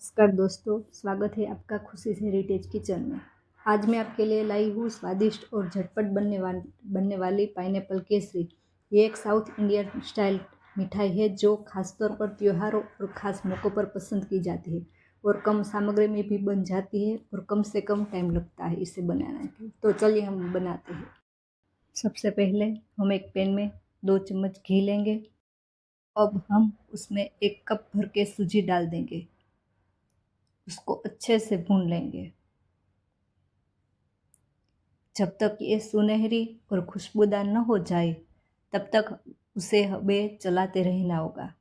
नमस्कार दोस्तों, स्वागत है आपका खुशी से हेरिटेज किचन में। आज मैं आपके लिए लाई हूँ स्वादिष्ट और झटपट बनने वाली पाइनएप्पल केसरी। ये एक साउथ इंडियन स्टाइल मिठाई है जो खासतौर पर त्योहारों और ख़ास मौक़ों पर पसंद की जाती है और कम सामग्री में भी बन जाती है और कम से कम टाइम लगता है इसे बनाने के। तो चलिए हम बनाते हैं। सबसे पहले हम एक पैन में 2 चम्मच घी लेंगे। अब हम उसमें 1 कप भर के सूजी डाल देंगे। उसको अच्छे से भून लेंगे जब तक ये सुनहरी और खुशबूदार न हो जाए, तब तक उसे हमें चलाते रहना होगा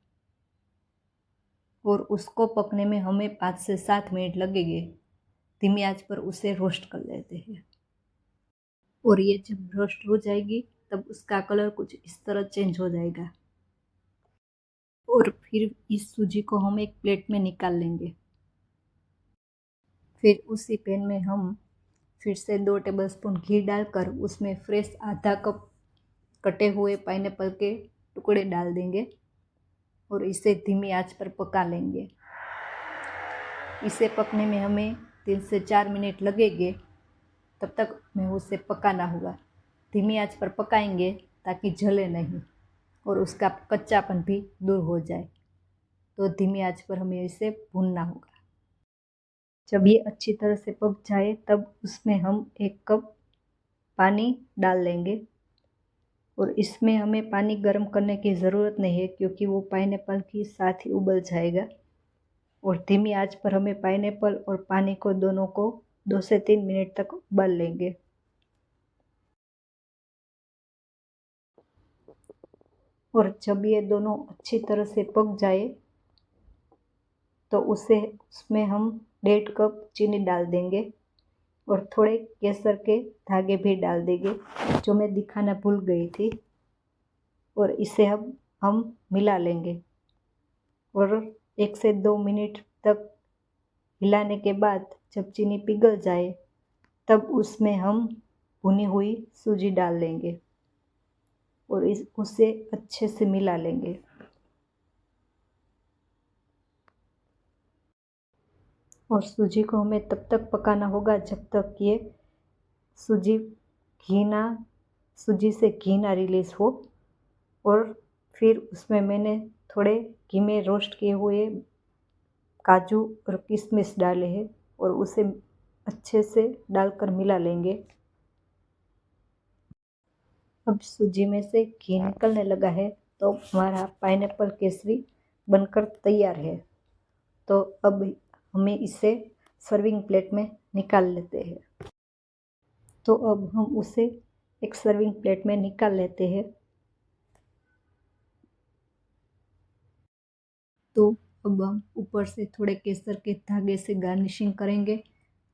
और उसको पकने में हमें 5 से 7 मिनट लगेंगे। धीमी आंच पर उसे रोस्ट कर लेते हैं और ये जब रोस्ट हो जाएगी तब उसका कलर कुछ इस तरह चेंज हो जाएगा और फिर इस सूजी को हम एक प्लेट में निकाल लेंगे। फिर उसी पैन में हम फिर से 2 टेबलस्पून घी डालकर उसमें फ्रेश आधा कप कटे हुए पाइनएप्पल के टुकड़े डाल देंगे और इसे धीमी आंच पर पका लेंगे। इसे पकने में हमें 3 से 4 मिनट लगेंगे। तब तक हमें उसे पकाना होगा। धीमी आंच पर पकाएंगे ताकि जले नहीं और उसका कच्चापन भी दूर हो जाए। तो धीमी आंच पर हमें इसे भूनना होगा। जब ये अच्छी तरह से पक जाए तब उसमें हम 1 कप पानी डाल लेंगे और इसमें हमें पानी गर्म करने की ज़रूरत नहीं है क्योंकि वो पाइनएप्पल के साथ ही उबल जाएगा। और धीमी आंच पर हमें पाइनएप्पल और पानी को दोनों को 2 से 3 मिनट तक उबाल लेंगे। और जब ये दोनों अच्छी तरह से पक जाए तो उसमें हम 1.5 कप चीनी डाल देंगे और थोड़े केसर के धागे भी डाल देंगे जो मैं दिखाना भूल गई थी। और इसे हम मिला लेंगे और 1 से 2 मिनट तक हिलाने के बाद जब चीनी पिघल जाए तब उसमें हम भुनी हुई सूजी डाल लेंगे और उसे अच्छे से मिला लेंगे। और सूजी को हमें तब तक पकाना होगा जब तक ये सूजी से घी ना रिलीज़ हो। और फिर उसमें मैंने थोड़े घी में रोस्ट किए हुए काजू और किशमिश डाले हैं और उसे अच्छे से डालकर मिला लेंगे। अब सूजी में से घी निकलने लगा है तो हमारा पाइनएप्पल केसरी बनकर तैयार है। तो अब हमें इसे सर्विंग प्लेट में निकाल लेते हैं। तो अब हम उसे एक सर्विंग प्लेट में निकाल लेते हैं। तो अब हम ऊपर से थोड़े केसर के धागे से गार्निशिंग करेंगे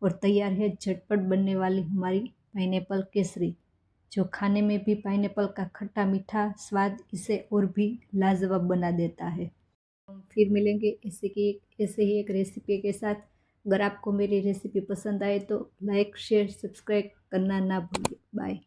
और तैयार है झटपट बनने वाली हमारी पाइनएप्पल केसरी, जो खाने में भी पाइनएप्पल का खट्टा मीठा स्वाद इसे और भी लाजवाब बना देता है। हम फिर मिलेंगे ऐसे ही एक रेसिपी के साथ। अगर आपको मेरी रेसिपी पसंद आए तो लाइक शेयर सब्सक्राइब करना ना भूलिए। बाय।